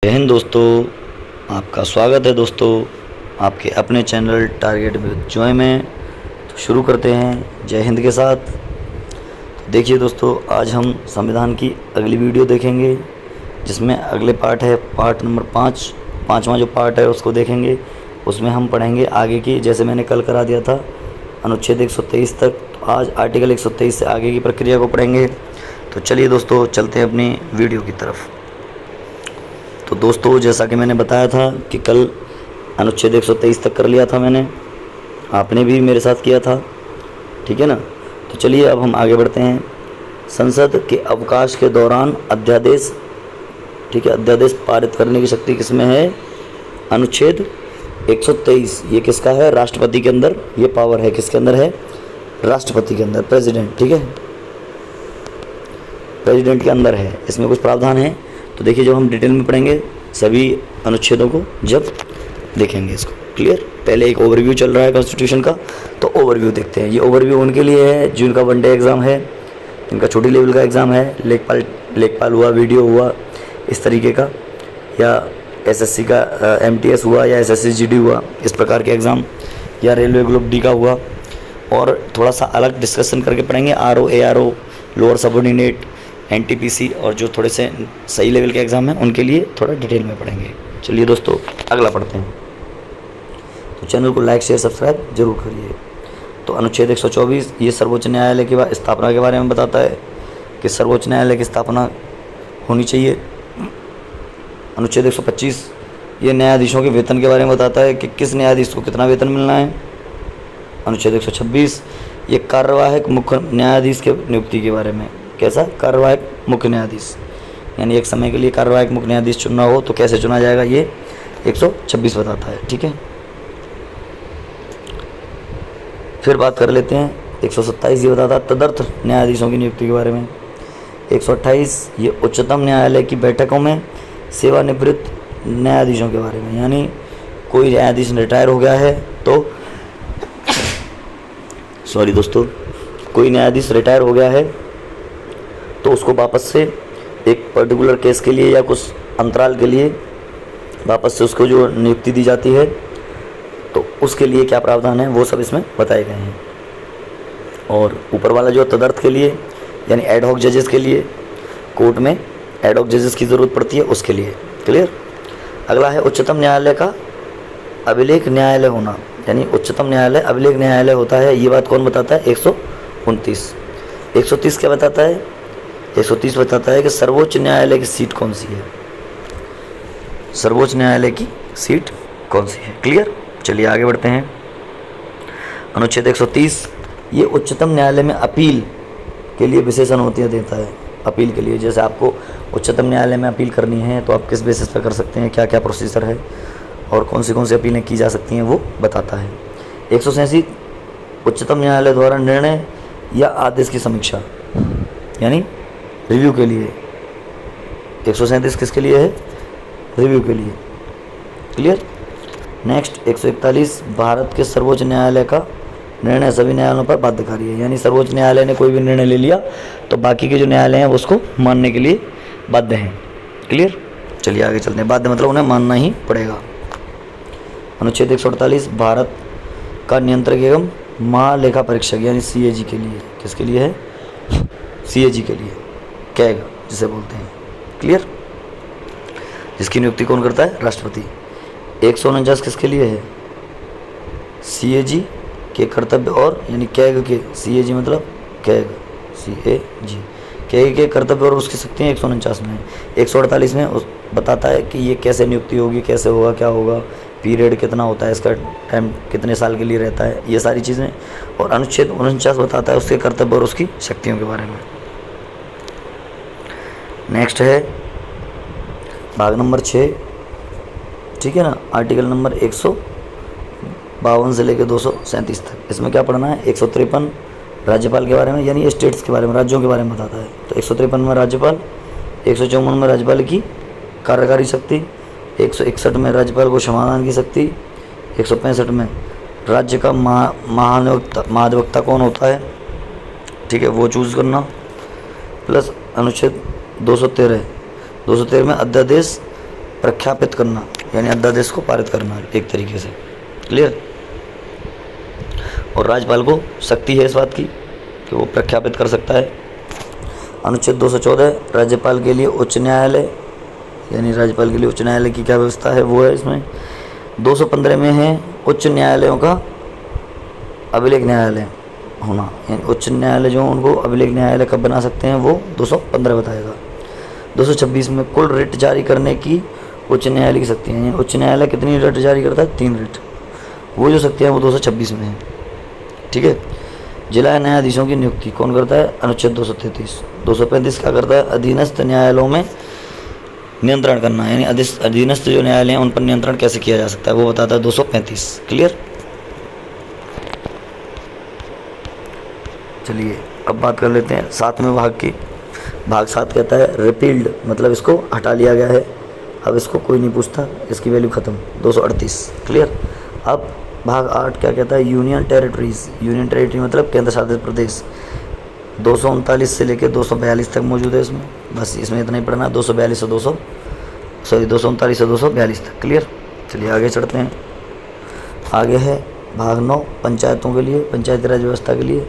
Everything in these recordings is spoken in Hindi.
जय हिंद दोस्तों, आपका स्वागत है दोस्तों आपके अपने चैनल टारगेट विद जॉय में। तो शुरू करते हैं जय हिंद के साथ। तो देखिए दोस्तों, आज हम संविधान की अगली वीडियो देखेंगे, जिसमें अगले पार्ट है पार्ट नंबर 5वां जो पार्ट है उसको देखेंगे। उसमें हम पढ़ेंगे आगे की, जैसे मैंने कल करा दिया था अनुच्छेद 123 तक, तो आज आर्टिकल 123 से आगे की प्रक्रिया को पढ़ेंगे। तो चलिए दोस्तों, चलते हैं अपनी वीडियो की तरफ। तो दोस्तों, जैसा कि मैंने बताया था कि कल अनुच्छेद 123 तक कर लिया था मैंने, आपने भी मेरे साथ किया था, ठीक है ना। तो चलिए अब हम आगे बढ़ते हैं। संसद के अवकाश के दौरान अध्यादेश, ठीक है, अध्यादेश पारित करने की शक्ति किसमें है? अनुच्छेद 123। ये किसका है? राष्ट्रपति के अंदर ये पावर है। किसके अंदर है? राष्ट्रपति के अंदर, प्रेसिडेंट, ठीक है, प्रेसिडेंट के अंदर है। इसमें कुछ प्रावधान है, तो देखिए जब हम डिटेल में पढ़ेंगे सभी अनुच्छेदों को, जब देखेंगे इसको क्लियर। पहले एक ओवरव्यू चल रहा है कॉन्स्टिट्यूशन का, तो ओवरव्यू देखते हैं। ये ओवरव्यू उनके लिए है जिनका वनडे एग्ज़ाम है, जिनका छोटी लेवल का एग्ज़ाम है, लेखपाल हुआ, वीडियो हुआ, इस तरीके का, या एसएससी का एमटीएस हुआ, या एसएससी जीडी हुआ, इस प्रकार के एग्ज़ाम, या रेलवे ग्रुप डी का हुआ। और थोड़ा सा अलग डिस्कशन करके पढ़ेंगे RO, ARO, lower subordinate, NTPC, और जो थोड़े से सही लेवल के एग्ज़ाम हैं उनके लिए थोड़ा डिटेल में पढ़ेंगे। चलिए दोस्तों, अगला पढ़ते हैं। तो चैनल को लाइक शेयर सब्सक्राइब जरूर करिए। तो अनुच्छेद 124 ये सर्वोच्च न्यायालय की स्थापना के बारे में बताता है कि सर्वोच्च न्यायालय की स्थापना होनी चाहिए। अनुच्छेद 125 ये न्यायाधीशों के वेतन के बारे में बताता है कि किस न्यायाधीश को कितना वेतन मिलना है। अनुच्छेद 126 ये कार्यवाहक मुख्य न्यायाधीश के नियुक्ति के बारे में, कैसा? कार्यवाहक मुख्य न्यायाधीश, यानी एक समय के लिए कार्यवाहक मुख्य न्यायाधीश चुनना हो तो कैसे चुना जाएगा, ये 126 बताता है, ठीक है। फिर बात कर लेते हैं 127 ये बताता है तदर्थ न्यायाधीशों की नियुक्ति के बारे में। 128 ये उच्चतम न्यायालय की बैठकों में सेवानिवृत्त न्यायाधीशों के बारे में, यानी कोई न्यायाधीश रिटायर हो गया है तो सॉरी दोस्तों, कोई न्यायाधीश रिटायर हो गया है तो उसको वापस से एक पर्टिकुलर केस के लिए या कुछ अंतराल के लिए वापस से उसको जो नियुक्ति दी जाती है, तो उसके लिए क्या प्रावधान है वो सब इसमें बताए गए हैं। और ऊपर वाला जो तदर्थ के लिए, यानी एडहॉक जजेस के लिए, कोर्ट में एडहॉक जजेस की ज़रूरत पड़ती है, उसके लिए क्लियर। अगला है उच्चतम न्यायालय का अभिलेख न्यायालय होना, यानी उच्चतम न्यायालय अभिलेख न्यायालय होता है। ये बात कौन बताता है? 129। 130 क्या बताता है? 130 बताता है कि सर्वोच्च न्यायालय की सीट कौन सी है, सर्वोच्च न्यायालय की सीट कौन सी है, क्लियर। चलिए आगे बढ़ते हैं। अनुच्छेद 130 ये उच्चतम न्यायालय में अपील के लिए विशेष अनुमतियाँ देता है। अपील के लिए, जैसे आपको उच्चतम न्यायालय में अपील करनी है तो आप किस बेसिस पर कर सकते हैं, क्या क्या प्रोसीजर है और कौन सी अपीलें की जा सकती हैं, वो बताता है। 187 उच्चतम न्यायालय द्वारा निर्णय या आदेश की समीक्षा, यानी रिव्यू के लिए। 137 किसके लिए है? रिव्यू के लिए, क्लियर। नेक्स्ट 141 भारत के सर्वोच्च न्यायालय का निर्णय सभी न्यायालयों पर बाध्यकारी है, यानी सर्वोच्च न्यायालय ने कोई भी निर्णय ले लिया तो बाकी के जो न्यायालय हैं उसको मानने के लिए बाध्य हैं, क्लियर। चलिए आगे चलते हैं। बाध्य मतलब उन्हें मानना ही पड़ेगा। अनुच्छेद 148 भारत का नियंत्रक एवं महालेखा परीक्षक, यानी सीएजी के लिए, किसके लिए है? सीएजी के लिए, कैग जिसे बोलते हैं, क्लियर। जिसकी नियुक्ति कौन करता है? राष्ट्रपति। 149 किसके लिए है? सीएजी के कर्तव्य और, यानी कैग के, सीएजी मतलब कैग, सीएजी, कैग के कर्तव्य और उसकी शक्तियाँ 149 में है। 148 में बताता है कि ये कैसे नियुक्ति होगी, कैसे होगा, क्या होगा, पीरियड कितना होता है, इसका टाइम कितने साल के लिए रहता है, ये सारी चीज़ें। और अनुच्छेद 49 बताता है उसके कर्तव्य और उसकी शक्तियों के बारे में। नेक्स्ट है भाग नंबर 6, ठीक है ना, आर्टिकल नंबर 152 से लेकर 237 तक। इसमें क्या पढ़ना है? 153 राज्यपाल के बारे में, यानी स्टेट्स के बारे में, राज्यों के बारे में बताता है। तो 153 में राज्यपाल, 154 में राज्यपाल की कार्यकारी शक्ति, 161 में राज्यपाल को क्षमादान की शक्ति, 165 में राज्य का महाधिवक्ता कौन होता है, ठीक है, वो चूज़ करना, प्लस अनुच्छेद 213 में अध्यादेश प्रख्यापित करना यानी अध्यादेश को पारित करना एक तरीके से। क्लियर। और राज्यपाल को शक्ति है इस बात की कि वो प्रख्यापित कर सकता है। अनुच्छेद 214 राज्यपाल के लिए उच्च न्यायालय यानी राज्यपाल के लिए उच्च न्यायालय की क्या व्यवस्था है वो है इसमें। 215 में है उच्च न्यायालयों का अभिलेख न्यायालय होना, यानी उच्च न्यायालय जो उनको अभिलेख न्यायालय कब बना सकते हैं वो 215 बताएगा। 226 में कुल रिट जारी करने की उच्च न्यायालय की शक्ति है। उच्च न्यायालय कितनी रिट जारी करता है? 3 रिट। वो जो शक्ति है वो 226 में है। ठीक है। जिला न्यायाधीशों की नियुक्ति कौन करता है? अनुच्छेद 233। 235 क्या करता है? अधीनस्थ न्यायालयों में नियंत्रण करना, यानी अधीनस्थ जो न्यायालय हैं उन पर नियंत्रण कैसे किया जा सकता है वो बताता है 235। क्लियर। चलिए अब बात कर लेते हैं 7वें भाग की। भाग 7 कहता है रिपील्ड, मतलब इसको हटा लिया गया है, अब इसको कोई नहीं पूछता, इसकी वैल्यू ख़त्म। 238। क्लियर। अब भाग 8 क्या कहता है? Union territories. यूनियन टेरिटरी मतलब केंद्र शासित प्रदेश। 239 से लेकर 242 तक मौजूद है इसमें, बस इसमें इतना ही पढ़ना। 242 से 239 से 242 तक। क्लियर। चलिए आगे चढ़ते हैं। आगे है भाग 9 पंचायतों के लिए, पंचायती राज व्यवस्था के लिए,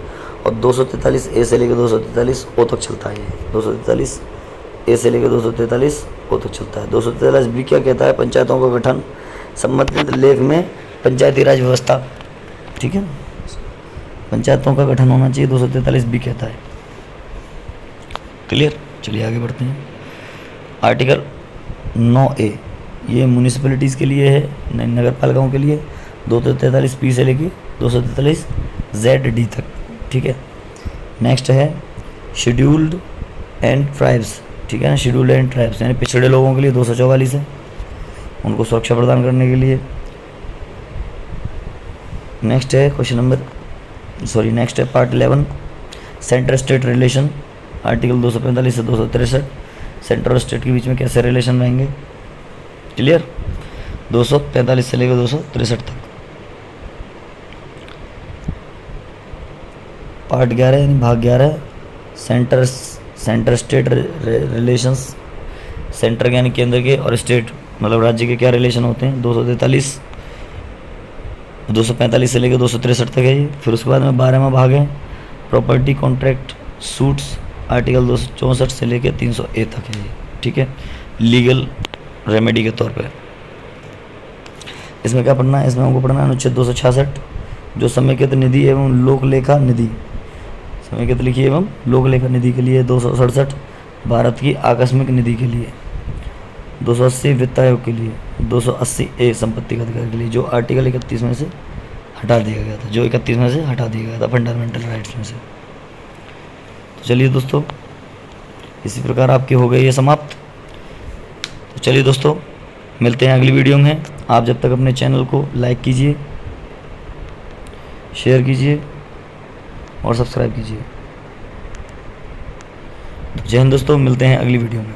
और 243 ए से लेकर 243 ओ तक चलता है। 243 ए से लेकर 243 ओ तक चलता है। 243 बी क्या कहता है? पंचायतों का गठन। संबंधित लेख में पंचायती राज व्यवस्था, ठीक है, पंचायतों का गठन होना चाहिए, 243 बी कहता है। क्लियर। चलिए आगे बढ़ते हैं। आर्टिकल 9A ये म्यूनिसिपैलिटीज़ के लिए है, नगर पालिकाओं के लिए। 243 पी से लेकर 243 ZD तक। ठीक है। नेक्स्ट है शेड्यूल्ड एंड ट्राइब्स। ठीक है ना, शेड्यूल्ड एंड ट्राइब्स यानी पिछड़े लोगों के लिए 244 है, उनको सुरक्षा प्रदान करने के लिए। नेक्स्ट है नेक्स्ट है part 11 centre state relation. Article 245 से 263 सेंटर और स्टेट के बीच में कैसे रिलेशन रहेंगे। क्लियर। 245 से लेकर 263 तक। पार्ट 11 यानी भाग 11 सेंटर स्टेट रिलेशंस। सेंटर यानी केंद्र के और स्टेट मतलब राज्य के क्या रिलेशन होते हैं। 245 से लेकर 263 तक है ये। फिर उसके बाद में 12वां भाग है प्रॉपर्टी कॉन्ट्रैक्ट सूट्स। आर्टिकल 264 से लेकर 300A तक है ये। ठीक है, लीगल रेमेडी के तौर पे। इसमें क्या पढ़ना है? इसमें हमको पढ़ना है अनुच्छेद 266 जो समेकित निधि एवं लोकलेखा निधि, समेकित लिखिए एवं लोकलेखा निधि के लिए। 267 भारत की आकस्मिक निधि के लिए। 280 वित्त आयोग के लिए। 280A संपत्ति का अधिकार के लिए, जो आर्टिकल 31 में से हटा दिया गया था, जो 31 में से हटा दिया गया था फंडामेंटल राइट्स में से। तो चलिए दोस्तों, इसी प्रकार आपके हो गए ये समाप्त। तो चलिए दोस्तों, मिलते हैं अगली वीडियो में। आप जब तक अपने चैनल को लाइक कीजिए, शेयर कीजिए और सब्सक्राइब कीजिए। तो जय हिंद दोस्तों, मिलते हैं अगली वीडियो में।